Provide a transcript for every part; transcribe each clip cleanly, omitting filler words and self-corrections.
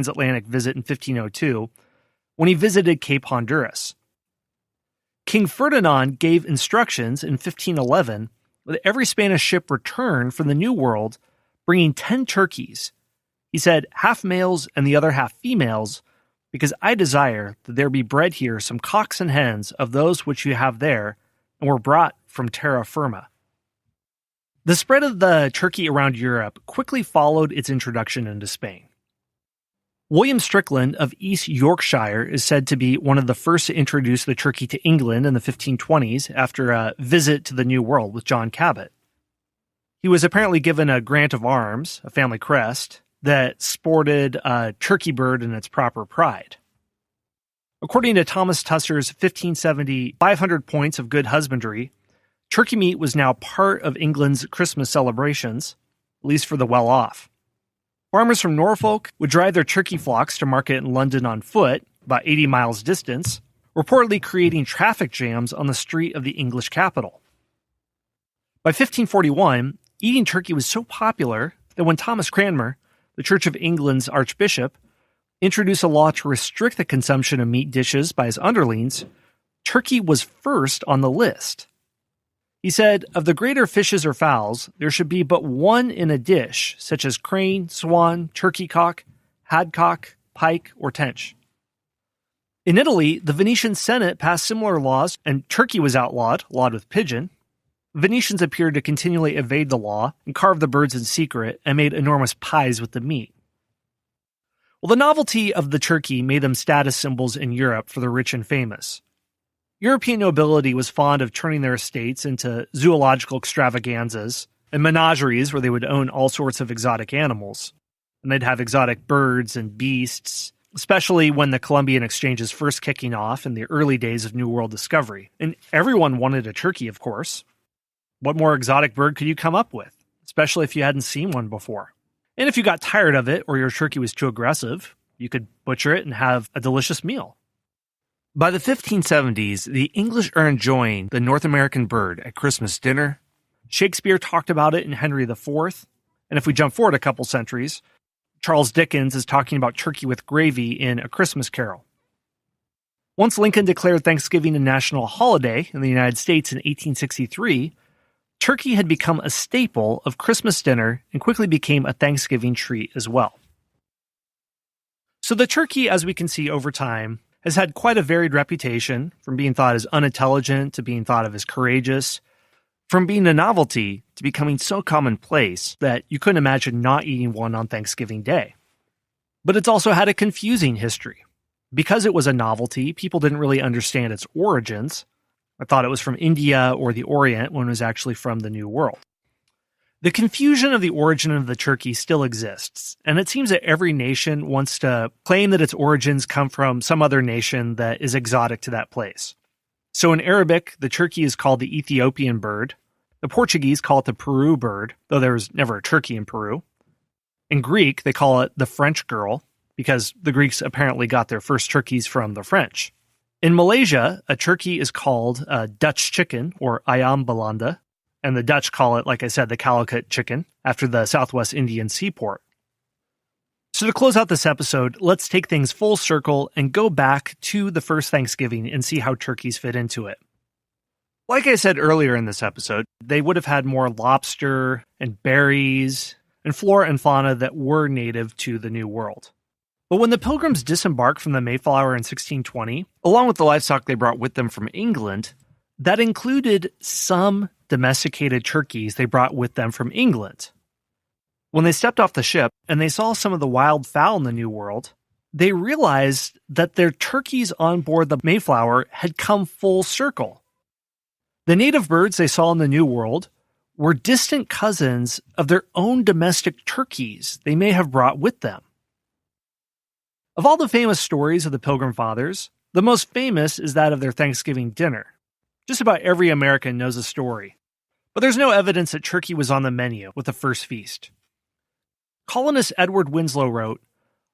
transatlantic visit in 1502 when he visited Cape Honduras. King Ferdinand gave instructions in 1511 that every Spanish ship return from the New World bringing 10 turkeys. He said, half males and the other half females, because I desire that there be bred here some cocks and hens of those which you have there, and were brought from terra firma. The spread of the turkey around Europe quickly followed its introduction into Spain. William Strickland of East Yorkshire is said to be one of the first to introduce the turkey to England in the 1520s after a visit to the New World with John Cabot. He was apparently given a grant of arms, a family crest, that sported a turkey bird in its proper pride. According to Thomas Tusser's 1570 500 Points of Good Husbandry, turkey meat was now part of England's Christmas celebrations, at least for the well-off. Farmers from Norfolk would drive their turkey flocks to market in London on foot, about 80 miles distance, reportedly creating traffic jams on the street of the English capital. By 1541, eating turkey was so popular that when Thomas Cranmer, the Church of England's Archbishop, introduced a law to restrict the consumption of meat dishes by his underlings, turkey was first on the list. He said, of the greater fishes or fowls, there should be but one in a dish, such as crane, swan, turkey-cock, hadcock, pike, or tench. In Italy, the Venetian Senate passed similar laws, and turkey was outlawed, along with pigeon. Venetians appeared to continually evade the law and carved the birds in secret and made enormous pies with the meat. Well, the novelty of the turkey made them status symbols in Europe for the rich and famous. European nobility was fond of turning their estates into zoological extravaganzas and menageries where they would own all sorts of exotic animals. And they'd have exotic birds and beasts, especially when the Columbian Exchange is first kicking off in the early days of New World discovery. And everyone wanted a turkey, of course. What more exotic bird could you come up with, especially if you hadn't seen one before? And if you got tired of it or your turkey was too aggressive, you could butcher it and have a delicious meal. By the 1570s, the English are enjoying the North American bird at Christmas dinner. Shakespeare talked about it in Henry IV. And if we jump forward a couple centuries, Charles Dickens is talking about turkey with gravy in A Christmas Carol. Once Lincoln declared Thanksgiving a national holiday in the United States in 1863, turkey had become a staple of Christmas dinner and quickly became a Thanksgiving treat as well. So the turkey, as we can see over time, has had quite a varied reputation, from being thought as unintelligent to being thought of as courageous, from being a novelty to becoming so commonplace that you couldn't imagine not eating one on Thanksgiving Day. But it's also had a confusing history. Because it was a novelty, people didn't really understand its origins. I thought it was from India or the Orient when it was actually from the New World. The confusion of the origin of the turkey still exists, and it seems that every nation wants to claim that its origins come from some other nation that is exotic to that place. So in Arabic, the turkey is called the Ethiopian bird. The Portuguese call it the Peru bird, though there was never a turkey in Peru. In Greek, they call it the French girl, because the Greeks apparently got their first turkeys from the French. In Malaysia, a turkey is called a Dutch chicken, or ayam belanda, and the Dutch call it, like I said, the Calicut chicken, after the Southwest Indian seaport. So to close out this episode, let's take things full circle and go back to the first Thanksgiving and see how turkeys fit into it. Like I said earlier in this episode, they would have had more lobster and berries and flora and fauna that were native to the New World. But when the Pilgrims disembarked from the Mayflower in 1620, along with the livestock they brought with them from England, that included some domesticated turkeys they brought with them from England. When they stepped off the ship and they saw some of the wild fowl in the New World, they realized that their turkeys on board the Mayflower had come full circle. The native birds they saw in the New World were distant cousins of their own domestic turkeys they may have brought with them. Of all the famous stories of the Pilgrim Fathers, the most famous is that of their Thanksgiving dinner. Just about every American knows a story, but there's no evidence that turkey was on the menu with the first feast. Colonist Edward Winslow wrote,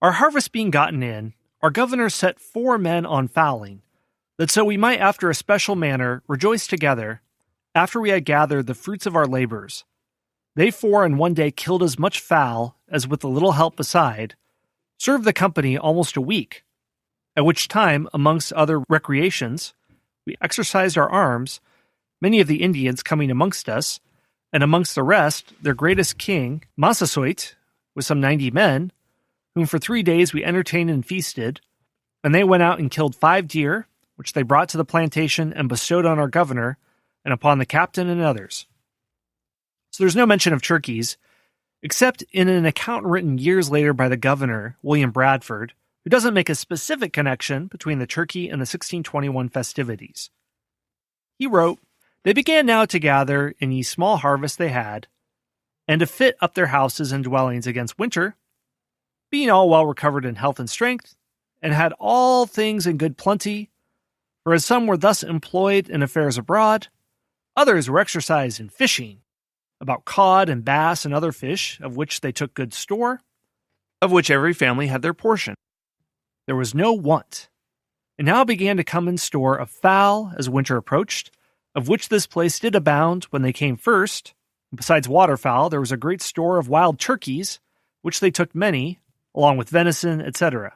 "Our harvest being gotten in, our governor set 4 men on fowling, that so we might after a special manner rejoice together, after we had gathered the fruits of our labors. They 4 in one day killed as much fowl as with a little help beside, served the company almost a week, at which time, amongst other recreations, we exercised our arms, many of the Indians coming amongst us, and amongst the rest, their greatest king, Massasoit, with some 90 men, whom for 3 days we entertained and feasted, and they went out and killed 5 deer, which they brought to the plantation and bestowed on our governor, and upon the captain and others. So there's no mention of turkeys, except in an account written years later by the governor, William Bradford, who doesn't make a specific connection between the turkey and the 1621 festivities. He wrote, "They began now to gather in ye small harvest they had, and to fit up their houses and dwellings against winter, being all well recovered in health and strength, and had all things in good plenty, for as some were thus employed in affairs abroad, others were exercised in fishing, about cod and bass and other fish, of which they took good store, of which every family had their portion. There was no want. And now began to come in store of fowl as winter approached, of which this place did abound when they came first. Besides waterfowl, there was a great store of wild turkeys, which they took many, along with venison, etc."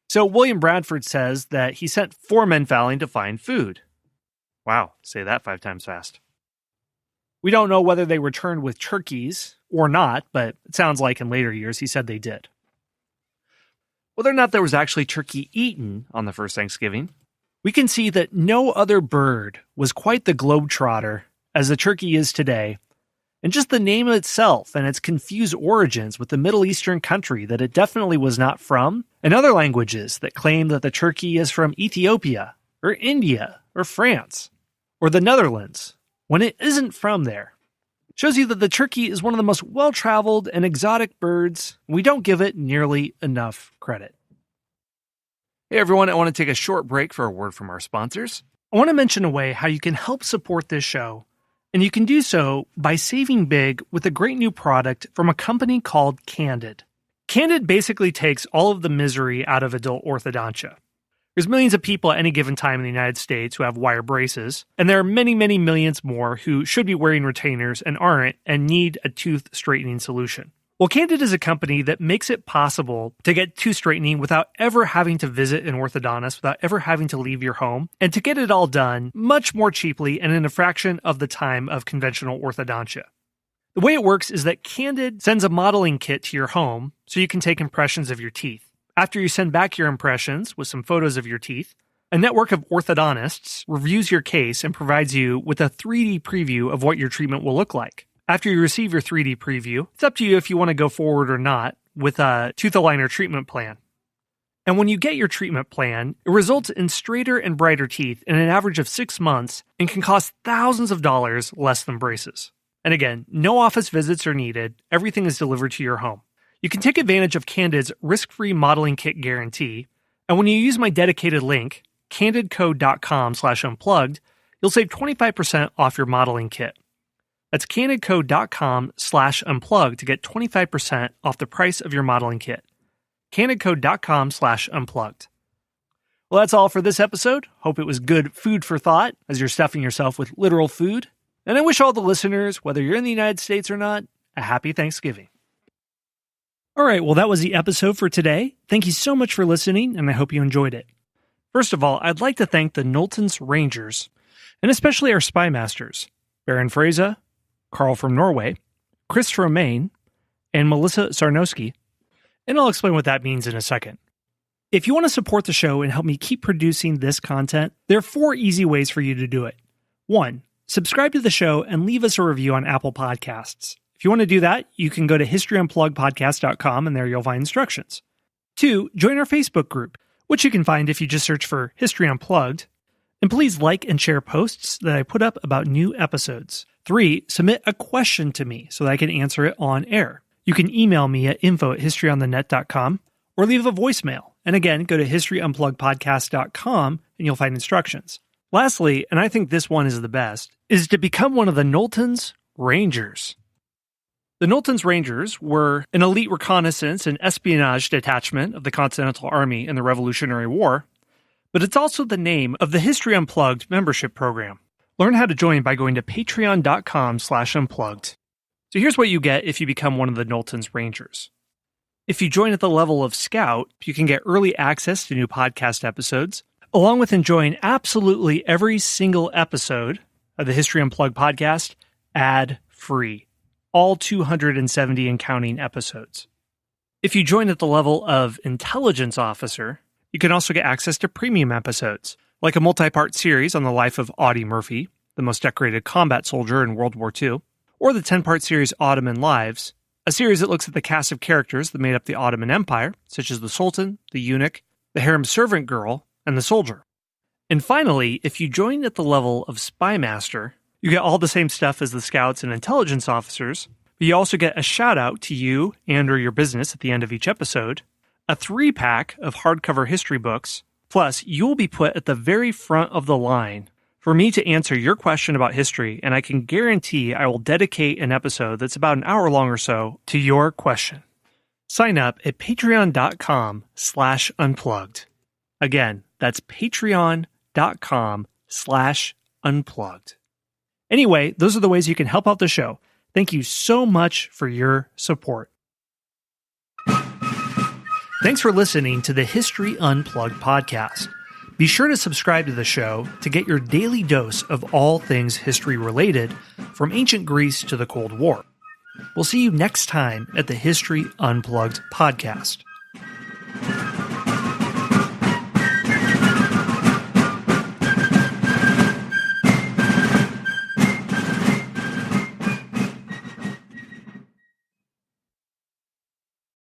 So William Bradford says that he sent 4 men fowling to find food. Wow, say that 5 times fast. We don't know whether they returned with turkeys or not, but it sounds like in later years he said they did. Whether or not there was actually turkey eaten on the first Thanksgiving, we can see that no other bird was quite the globetrotter as the turkey is today, and just the name itself and its confused origins with the Middle Eastern country that it definitely was not from, and other languages that claim that the turkey is from Ethiopia, or India, or France, or the Netherlands, when it isn't from there. Shows you that the turkey is one of the most well-traveled and exotic birds, and we don't give it nearly enough credit. Hey everyone, I want to take a short break for a word from our sponsors. I want to mention a way how you can help support this show, and you can do so by saving big with a great new product from a company called Candid. Candid basically takes all of the misery out of adult orthodontia. There's millions of people at any given time in the United States who have wire braces, and there are many, many millions more who should be wearing retainers and aren't and need a tooth straightening solution. Well, Candid is a company that makes it possible to get tooth straightening without ever having to visit an orthodontist, without ever having to leave your home, and to get it all done much more cheaply and in a fraction of the time of conventional orthodontia. The way it works is that Candid sends a modeling kit to your home so you can take impressions of your teeth. After you send back your impressions with some photos of your teeth, a network of orthodontists reviews your case and provides you with a 3D preview of what your treatment will look like. After you receive your 3D preview, it's up to you if you want to go forward or not with a tooth aligner treatment plan. And when you get your treatment plan, it results in straighter and brighter teeth in an average of 6 months and can cost thousands of dollars less than braces. And again, no office visits are needed. Everything is delivered to your home. You can take advantage of Candid's risk-free modeling kit guarantee. And when you use my dedicated link, candidcode.com/unplugged, you'll save 25% off your modeling kit. That's candidcode.com/unplugged to get 25% off the price of your modeling kit. candidcode.com/unplugged. Well, that's all for this episode. Hope it was good food for thought as you're stuffing yourself with literal food. And I wish all the listeners, whether you're in the United States or not, a happy Thanksgiving. All right, well, that was the episode for today. Thank you so much for listening, and I hope you enjoyed it. First of all, I'd like to thank the Knowlton's Rangers, and especially our spy masters, Baron Fraser, Carl from Norway, Chris from Maine, and Melissa Sarnowski. And I'll explain what that means in a second. If you want to support the show and help me keep producing this content, there are 4 easy ways for you to do it. 1. Subscribe to the show and leave us a review on Apple Podcasts. If you want to do that, you can go to historyunpluggedpodcast.com and there you'll find instructions. 2. Join our Facebook group, which you can find if you just search for History Unplugged. And please like and share posts that I put up about new episodes. 3. Submit a question to me so that I can answer it on air. You can email me at info@historyonthenet.com or leave a voicemail. And again, go to historyunpluggedpodcast.com and you'll find instructions. Lastly, and I think this one is the best, is to become one of the Knowlton's Rangers. The Knowlton's Rangers were an elite reconnaissance and espionage detachment of the Continental Army in the Revolutionary War, but it's also the name of the History Unplugged membership program. Learn how to join by going to patreon.com/unplugged. So here's what you get if you become one of the Knowlton's Rangers. If you join at the level of Scout, you can get early access to new podcast episodes, along with enjoying absolutely every single episode of the History Unplugged podcast ad-free. All 270 and counting episodes. If you join at the level of Intelligence Officer, you can also get access to premium episodes, like a multi-part series on the life of Audie Murphy, the most decorated combat soldier in World War II, or the 10-part series Ottoman Lives, a series that looks at the cast of characters that made up the Ottoman Empire, such as the Sultan, the Eunuch, the harem servant girl, and the soldier. And finally, if you join at the level of Spy Master, you get all the same stuff as the Scouts and Intelligence Officers, but you also get a shout-out to you and or your business at the end of each episode, a 3-pack of hardcover history books, plus you'll be put at the very front of the line for me to answer your question about history, and I can guarantee I will dedicate an episode that's about an hour long or so to your question. Sign up at patreon.com/unplugged. Again, that's patreon.com/unplugged. Anyway, those are the ways you can help out the show. Thank you so much for your support. Thanks for listening to the History Unplugged podcast. Be sure to subscribe to the show to get your daily dose of all things history related, from ancient Greece to the Cold War. We'll see you next time at the History Unplugged podcast.